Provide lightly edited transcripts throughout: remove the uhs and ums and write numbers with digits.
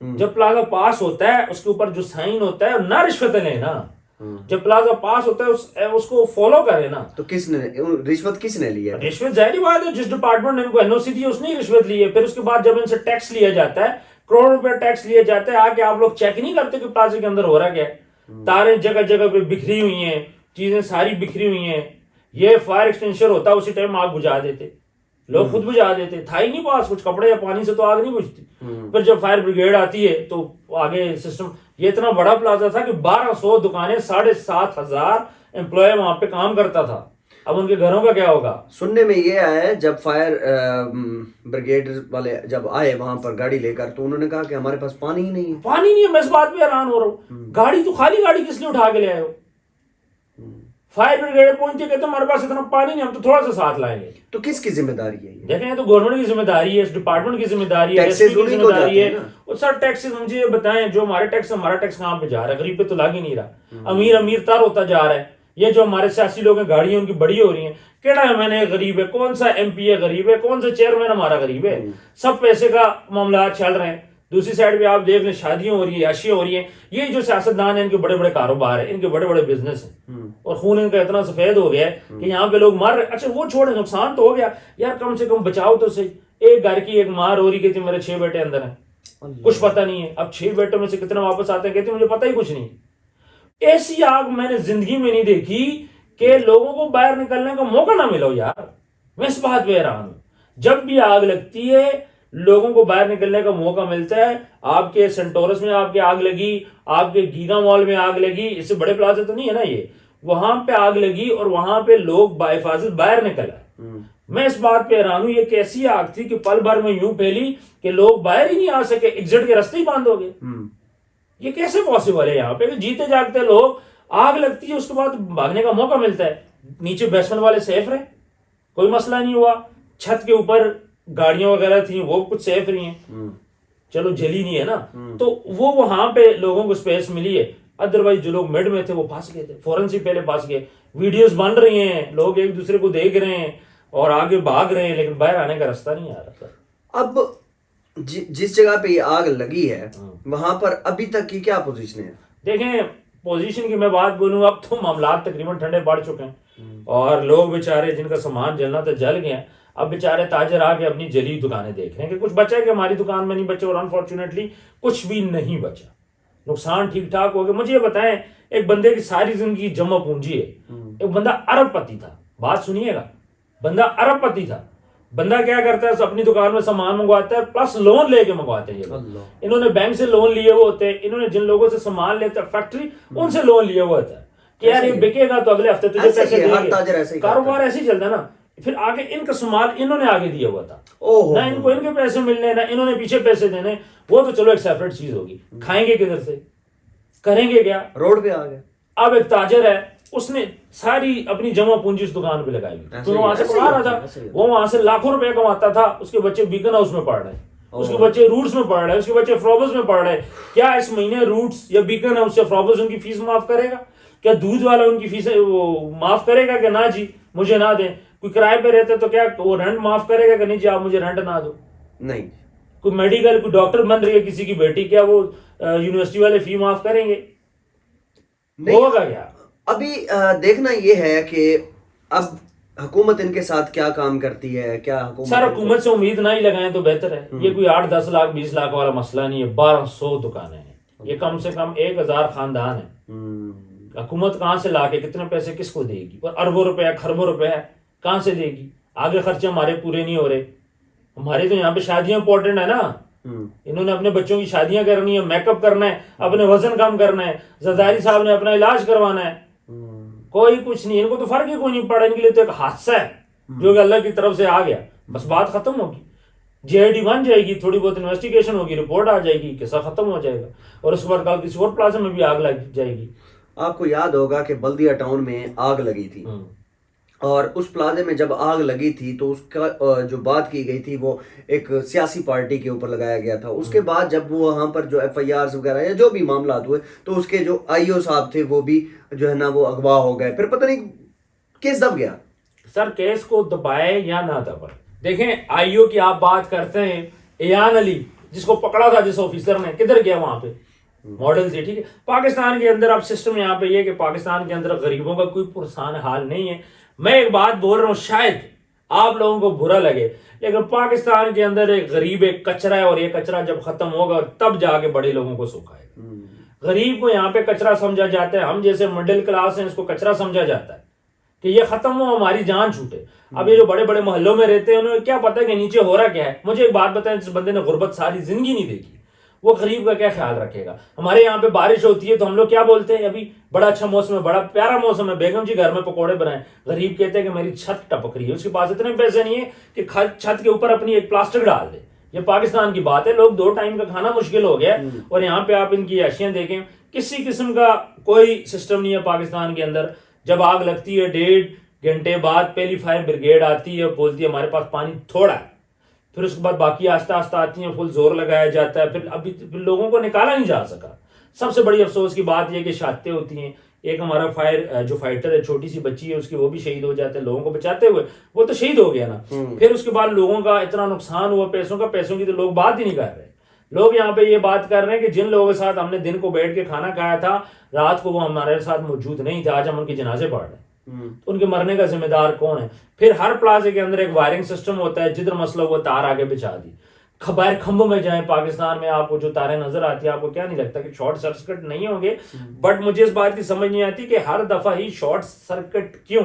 جب پلازا پاس ہوتا ہے اس کے اوپر جو سائن ہوتا ہے نہ رشوتیں لیں نا, جب پلازا پاس ہوتا ہے اس کو فالو کرے نا. تو کس نے رشوت کس نے لی ہے؟ رشوت ظاہری بات ہے جس ڈپارٹمنٹ نے ان کو این او سی دی اس نے ہی رشوت لی ہے. پھر اس کے بعد جب ان سے ٹیکس لیا جاتا ہے, کروڑ روپے ٹیکس لیا جاتا ہے, آگے آپ لوگ چیک نہیں کرتے کہ پلازے کے اندر ہو رہا کیا ہے. تاریں جگہ جگہ پہ بکھری ہوئی ہیں, چیزیں ساری بکھری ہوئی ہیں. یہ فائر ایکسٹینشر ہوتا اسی ٹائم آگ بجھا دیتے لوگ, خود بجھا دیتے. تھا ہی نہیں پاس کچھ کپڑے یا پانی سے تو آگ نہیں بجھتی. پھر جب فائر بریگیڈ آتی ہے تو آگے سسٹم. یہ اتنا بڑا پلازا تھا کہ 1200 دکانیں, 7,500 امپلائی وہاں پہ کام کرتا تھا. اب ان کے گھروں کا کیا ہوگا؟ سننے میں یہ آیا ہے جب فائر بریگیڈ والے جب آئے وہاں پر گاڑی لے کر تو انہوں نے کہا کہ ہمارے پاس پانی ہی نہیں ہے. پانی نہیں ہے. میں اس بات پہ حیران ہو رہا ہوں, گاڑی تو خالی گاڑی کس لیے اٹھا کے لے آئے ہو؟ فائر بریگیڈ پہنچتے کہتے ہمارے پاس اتنا پانی نہیں, ہم تو تھوڑا سا ساتھ لائیں گے. تو کس کی ذمہ داری ہے یہ؟ دیکھیں تو گورنمنٹ کی ذمہ داری ہے, اس ڈپارٹمنٹ کی ذمہ داری ہے, ٹیکسز کی انہیں ذمہ کو داری ہے. جاتے ہیں نا. اور سر ٹیکسز مجھے یہ بتائیں, جو ہمارے ٹیکس کہاں پہ جا رہا ہے؟ غریب پہ تو لگ ہی نہیں رہا. امیر تر ہوتا جا رہا ہے. یہ جو ہمارے سیاسی لوگ ہیں گاڑیاں ان کی بڑی ہو رہی ہیں. کیڑا ہے میں نے غریب ہے, کون سا ایم پی ہے غریب ہے, کون سا چیئرمین ہمارا غریب ہے؟ سب پیسے کا معاملات چل رہے ہیں. دوسری سائڈ پہ آپ دیکھ لیں شادیاں ہو رہی ہیں, عیاشیاں ہو رہی ہیں. یہ جو سیاستدان ہیں ان کے بڑے بڑے کاروبار ہیں, ان کے بڑے بڑے بزنس ہیں, اور خون ان کا اتنا سفید ہو گیا ہے کہ یہاں پہ لوگ مر رہے. اچھا وہ چھوڑیں, نقصان تو ہو گیا یار, کم سے کم بچاؤ تو صحیح. ایک گھر کی ایک ماں رو رہی کہتی میرے 6 بیٹے اندر ہیں, کچھ پتہ نہیں ہے. اب 6 بیٹوں میں سے کتنے واپس آتے ہیں کہتے مجھے پتہ ہی کچھ نہیں. ایسی آگ میں نے زندگی میں نہیں دیکھی کہ لوگوں کو باہر نکلنے کا موقع نہ ملا ہو یار. میں اس بات پہ حیران ہوں. جب بھی آگ لگتی ہے لوگوں کو باہر نکلنے کا موقع ملتا ہے. آپ کے سینٹورس میں آپ کے آگ لگی, آپ کے گیگا مال میں آگ لگی, اس سے بڑے پلازے تو نہیں ہے نا یہ, وہاں پہ آگ لگی اور وہاں پہ لوگ بحفاظت باہر نکل آئے. میں اس بات پہ حیران ہوں, یہ کیسی آگ تھی کہ پل بھر میں یوں پھیلی کہ لوگ باہر ہی نہیں آ سکے, ایگزٹ کے راستے ہی بند ہو گئے. یہ کیسے پاسبل ہے یہاں پہ کہ جیتے جاگتے لوگ, آگ لگتی ہے اس کے بعد بھاگنے کا موقع ملتا ہے. نیچے بیسمنٹ والے سیف رہے, کوئی مسئلہ نہیں ہوا. چھت کے اوپر گاڑیاں وغیرہ تھیں وہ کچھ سیف رہی ہیں, چلو جلی نہیں ہے نا, تو وہ وہاں پہ لوگوں کو سپیس ملی ہے. ادروائز جو لوگ مڈ میں تھے وہ پھنس گئے تھے, فوراً سے پہلے پھنس گئے. ویڈیوز بن رہی ہیں, لوگ ایک دوسرے کو دیکھ رہے ہیں اور آگے بھاگ رہے ہیں, لیکن باہر آنے کا راستہ نہیں آ رہا تھا. اب جس جگہ پہ یہ آگ لگی ہے وہاں پر ابھی تک کی کیا پوزیشن ہے؟ دیکھیں پوزیشن کی میں بات بولوں, اب تو معاملات تقریباً ٹھنڈے پڑ چکے ہیں اور لوگ بیچارے جن کا سامان جلنا تھا جل گئے ہیں. اب بیچارے تاجر آ کے اپنی جلی دکانیں دیکھ رہے ہیں کہ کچھ بچا ہے کہ ہماری دکان میں نہیں بچے, اور انفارچونیٹلی کچھ بھی نہیں بچا, نقصان ٹھیک ٹھاک ہو گیا. مجھے یہ بتائیں, ایک بندے کی ساری زندگی جمع پونجی ہے, ایک بندہ ارب پتی تھا, بات سنیے گا, بندہ ارب پتی تھا. بندہ کیا کرتا ہے, اپنی دکان میں سامان منگواتا ہے پلس لون لے کے منگواتے ہیں. انہوں نے بینک سے لون لیے ہوئے ہوتے ہیں, انہوں نے جن لوگوں سے سامان لیتے ہیں فیکٹری ان سے لون لیے ہوئے ہوتا ہے کہ یار یہ بکے گا تو اگلے ہفتے تجھے پیسے دیں گے. کاروبار ایسے ہی چلتا ہے نا. پھر آگے ان کا سامان انہوں نے آگے دیا ہوا تھا, نہ ان کو ان کے پیسے ملنے, نہ انہوں نے پیچھے پیسے دینے. وہ تو چلو ایک سیپریٹ چیز ہوگی, کھائیں گے کدھر سے, کریں گے کیا, روڈ پہ آ گئے. اب ایک تاجر ہے, اس نے ساری اپنی جمع پونجی اس دکان پہ لگائی ہوئی, تو وہاں سے کما رہا تھا, وہ وہاں سے لاکھوں روپے کماتا تھا. اس کے بچے بیکن ہاؤس میں پڑھ رہے ہیں, اس کے بچے روٹس میں پڑھ رہے ہیں, اس کے بچے فروبس میں پڑھ رہے ہیں. کیا اس مہینے روٹس یا بیکن ہاؤس یا فروبس ان کی فیس معاف کرے گا؟ کیا دودھ والا ان کی فیس معاف کرے گا کہ نہ جی مجھے نہ دیں؟ کوئی کرائے پہ رہتا تو کیا وہ رینٹ معاف کرے گا کہ نہیں جی آپ مجھے رینٹ نہ دو؟ نہیں. کوئی میڈیکل کوئی ڈاکٹر بن رہی ہے کسی کی بیٹی, کیا وہ یونیورسٹی والے فی معاف کریں گے؟ ہوگا کیا؟ ابھی دیکھنا یہ ہے کہ اب حکومت ان کے ساتھ کیا کام کرتی ہے. کیا حکومت سر حکومت سے امید نہ ہی لگائیں تو بہتر ہے. یہ کوئی 8-10 لاکھ 20 لاکھ والا مسئلہ نہیں ہے, 1200 دکانیں ہیں, یہ کم سے کم 1000 خاندان ہیں. حکومت کہاں سے لا کے کتنے پیسے کس کو دے گی؟ اور اربوں روپے خربوں روپے ہے کہاں سے دے گی؟ آگے خرچے ہمارے پورے نہیں ہو رہے. ہمارے تو یہاں پہ شادیاں امپورٹنٹ ہے نا, انہوں نے اپنے بچوں کی شادیاں کرنی ہے, میک اپ کرنا ہے, اپنے وزن کم کرنا ہے, زرداری صاحب نے اپنا علاج کروانا ہے. کوئی کچھ نہیں, ان کو تو فرق ہی کوئی نہیں پڑا. ان کے لیے تو ایک حادثہ ہے جو کہ اللہ کی طرف سے آ گیا, بس بات ختم ہوگی. جے آئی ڈی بن جائے گی, تھوڑی بہت انویسٹیگیشن ہوگی, رپورٹ آ جائے گی, قصہ ختم ہو جائے گا, اور اس کے بعد کل کسی اور پلازا میں بھی آگ لگ جائے گی. آپ کو یاد ہوگا کہ بلدیہ ٹاؤن میں آگ لگی تھی, اور اس پلازے میں جب آگ لگی تھی تو اس کا جو بات کی گئی تھی وہ ایک سیاسی پارٹی کے اوپر لگایا گیا تھا. اس کے بعد جب وہ وہاں پر جو ایف آئی آرز وغیرہ یا جو بھی معاملات ہوئے تو اس کے جو آئی او صاحب تھے وہ بھی جو ہے نا وہ اغوا ہو گئے. پھر پتہ نہیں کیس دب گیا. سر کیس کو دبائے یا نہ دبائے, دیکھیں آئی او کی آپ بات کرتے ہیں, ایان علی جس کو پکڑا تھا جس آفیسر نے کدھر گیا وہاں پہ ماڈل سے. ٹھیک ہے, پاکستان کے اندر اب سسٹم یہاں پہ یہ کہ پاکستان کے اندر غریبوں کا کوئی پرسان حال نہیں ہے. میں ایک بات بول رہا ہوں, شاید آپ لوگوں کو برا لگے, لیکن پاکستان کے اندر ایک غریب ایک کچرا ہے, اور یہ کچرا جب ختم ہوگا تب جا کے بڑے لوگوں کو سکھ آئے گا. غریب کو یہاں پہ کچرا سمجھا جاتا ہے, ہم جیسے مڈل کلاس ہیں اس کو کچرا سمجھا جاتا ہے کہ یہ ختم ہو ہماری جان چھوٹے. اب یہ جو بڑے بڑے محلوں میں رہتے ہیں انہیں کیا پتا کہ نیچے ہو رہا کیا ہے. مجھے ایک بات بتائیں, جس بندے نے غربت ساری زندگی نہیں دیکھی وہ غریب کا کیا خیال رکھے گا. ہمارے یہاں پہ بارش ہوتی ہے تو ہم لوگ کیا بولتے ہیں, ابھی بڑا اچھا موسم ہے, بڑا پیارا موسم ہے, بیگم جی گھر میں پکوڑے بنائیں. غریب کہتے ہیں کہ میری چھت ٹپک رہی ہے, اس کے پاس اتنے پیسے نہیں ہے کہ چھت کے اوپر اپنی ایک پلاسٹک ڈال دے. یہ پاکستان کی بات ہے, لوگ 2 ٹائم کا کھانا مشکل ہو گیا, اور یہاں پہ آپ ان کی اشیاء دیکھیں, کسی قسم کا کوئی سسٹم نہیں ہے پاکستان کے اندر. جب آگ لگتی ہے 1.5 گھنٹے بعد پہلی فائر بریگیڈ آتی ہے, بولتی ہے ہمارے پاس پانی تھوڑا ہے, پھر اس کے بعد باقی آہستہ آہستہ آتی ہیں, فل زور لگایا جاتا ہے, پھر لوگوں کو نکالا نہیں جا سکا. سب سے بڑی افسوس کی بات یہ کہ شہادتیں ہوتی ہیں. ایک ہمارا جو فائٹر ہے, چھوٹی سی بچی ہے اس کی, وہ بھی شہید ہو جاتے ہیں لوگوں کو بچاتے ہوئے, وہ تو شہید ہو گیا نا. پھر اس کے بعد لوگوں کا اتنا نقصان ہوا, پیسوں کی تو لوگ بات ہی نہیں کر رہے. لوگ یہاں پہ یہ بات کر رہے ہیں کہ جن لوگوں کے ساتھ ہم نے دن کو بیٹھ کے کھانا کھایا تھا, رات کو وہ ہمارے ساتھ موجود نہیں تھے, آج ہم ان کے جنازے پڑھ رہے ہیں. ان کے مرنے کا ذمہ دار کون ہے؟ پھر ہر پلازے کے اندر ایک وائرنگ سسٹم ہوتا ہے, جدھر مسئلہ وہ تار آگے بچھا دی. باہر کھمبوں میں جائیں پاکستان میں, آپ کو جو تاریں نظر آتی ہیں, آپ کو کیا نہیں لگتا کہ شارٹ سرکٹ نہیں ہوں گے؟ بٹ مجھے اس بات کی سمجھ نہیں آتی کہ ہر دفعہ ہی شارٹ سرکٹ کیوں,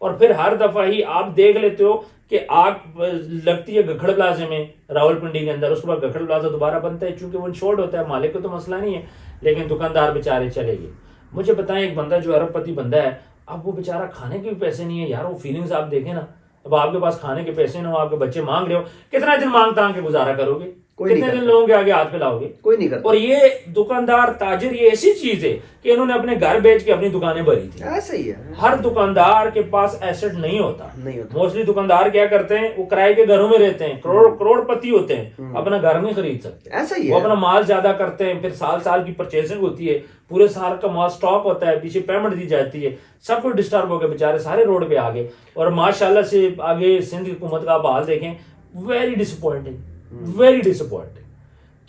اور پھر ہر دفعہ ہی آپ دیکھ لیتے ہو کہ آگ لگتی ہے گکھڑ پلازے میں راول پنڈی کے اندر, اس کے بعد گکھڑ پلازا دوبارہ بنتا ہے, چونکہ وہ انشورڈ ہوتا ہے, مالک کو تو مسئلہ نہیں ہے, لیکن دکاندار بیچارے چلے گئے. مجھے بتائیں, ایک بندہ جو ارب پتی بندہ ہے, اب وہ بیچارہ کھانے کے بھی پیسے نہیں ہے یار, وہ فیلنگز آپ دیکھیں نا. اب آپ کے پاس کھانے کے پیسے نہ ہو, آپ کے بچے مانگ رہے ہو, کتنا دن مانگ تانگ کے گزارا کرو گے؟ کتنے دن لوگوں کے آگے ہاتھ پھیلاؤ گے؟ کوئی نہیں کرتا. اور یہ دکاندار تاجر یہ ایسی چیز ہے کہ انہوں نے اپنے گھر بیچ کے اپنی دکانیں بھری تھی. ایسا ہی ہے, ہر دکاندار کے پاس ایسٹ نہیں ہوتا. نہیں موسٹلی دکاندار کیا کرتے ہیں, وہ کرائے کے گھروں میں رہتے ہیں, کروڑ پتی ہوتے ہیں, اپنا گھر نہیں خرید سکتے. ایسا ہی ہے, وہ اپنا مال زیادہ کرتے ہیں, پھر سال کی پرچیزنگ ہوتی ہے, پورے سال کا مال سٹاک ہوتا ہے, پیچھے پیمنٹ دی جاتی ہے, سب کچھ ڈسٹرب ہو گئے, بیچارے سارے روڈ پہ آگے. اور ماشاءاللہ سے آگے سندھ کی حکومت کا آپ حال دیکھیں, ویری ڈسپوائنٹنگ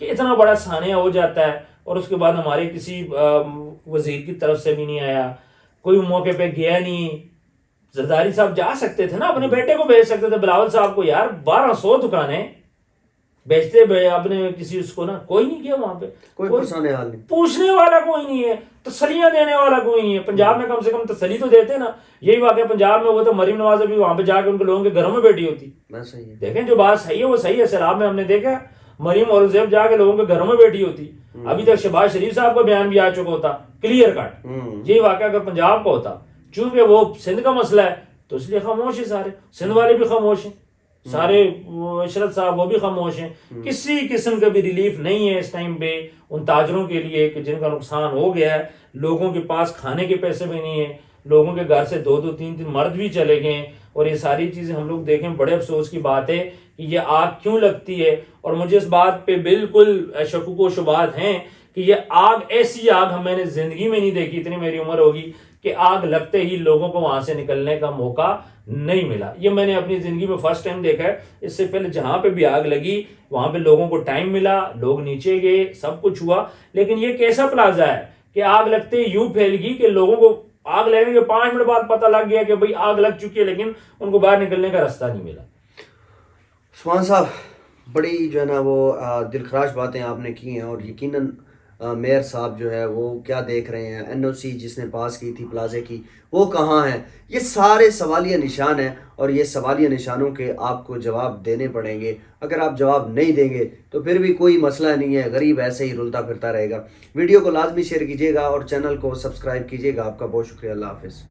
کہ اتنا بڑا سانحہ ہو جاتا ہے, اور اس کے بعد ہمارے کسی وزیر کی طرف سے بھی نہیں آیا, کوئی موقع پہ گیا نہیں. زرداری صاحب جا سکتے تھے نا, اپنے بیٹے کو بھیج سکتے تھے, بلاول صاحب کو, یار 1200 دکانیں بیچتے اپنے کسی اس کو نا, کوئی نہیں کیا وہاں پہ, کوئی پرسانے حال نہیں, پوچھنے والا کوئی نہیں ہے, تسلیاں دینے والا کوئی نہیں ہے. پنجاب میں کم سے کم تسلی تو دیتے نا. یہی واقعہ پنجاب میں وہ تو مریم نواز ابھی وہاں پہ جا کے ان کے لوگوں کے گھروں میں بیٹھی ہوتی. دیکھیں جو بات صحیح ہے وہ صحیح ہے. سیلاب میں ہم نے دیکھا مریم اورنگزیب جا کے لوگوں کے گھروں میں بیٹھی ہوتی. ابھی تک شہباز شریف صاحب کا بیان بھی آ چکا ہوتا کلیئر کٹ. یہی واقعہ اگر پنجاب کا ہوتا, چونکہ وہ سندھ کا مسئلہ ہے تو اس لیے خاموش ہے سارے, سندھ والے بھی خاموش ہیں, سارے عشرت صاحب وہ بھی خاموش ہیں. کسی قسم کا بھی ریلیف نہیں ہے اس ٹائم پہ ان تاجروں کے لیے کہ جن کا نقصان ہو گیا ہے. لوگوں کے پاس کھانے کے پیسے بھی نہیں ہیں, لوگوں کے گھر سے 2-2 3-3 مرد بھی چلے گئے. اور یہ ساری چیزیں ہم لوگ دیکھیں, بڑے افسوس کی بات ہے کہ یہ آگ کیوں لگتی ہے. اور مجھے اس بات پہ بالکل شکوک و شبہات ہیں کہ یہ آگ ایسی آگ میں نے زندگی میں نہیں دیکھی, اتنی میری عمر ہوگی, کہ آگ لگتے ہی لوگوں کو وہاں سے نکلنے کا موقع نہیں ملا. یہ میں نے اپنی زندگی میں فرسٹ ٹائم دیکھا ہے. اس سے پہلے جہاں پہ بھی آگ لگی وہاں پہ لوگوں کو ٹائم ملا, لوگ نیچے گئے, سب کچھ ہوا. لیکن یہ کیسا پلازا ہے کہ آگ لگتے ہی یوں پھیل گئی کہ لوگوں کو آگ لگنے کے 5 منٹ بعد پتہ لگ گیا کہ بھئی آگ لگ چکی ہے, لیکن ان کو باہر نکلنے کا راستہ نہیں ملا. عثمان صاحب بڑی جو ہے نا وہ دل خراش باتیں آپ نے کی ہیں, اور یقیناً میئر صاحب جو ہے وہ کیا دیکھ رہے ہیں, NOC جس نے پاس کی تھی پلازے کی وہ کہاں ہیں. یہ سارے سوالیہ نشان ہیں, اور یہ سوالیہ نشانوں کے آپ کو جواب دینے پڑیں گے. اگر آپ جواب نہیں دیں گے تو پھر بھی کوئی مسئلہ نہیں ہے, غریب ایسے ہی رلتا پھرتا رہے گا. ویڈیو کو لازمی شیئر کیجیے گا اور چینل کو سبسکرائب کیجیے گا. آپ کا بہت شکریہ. اللہ حافظ.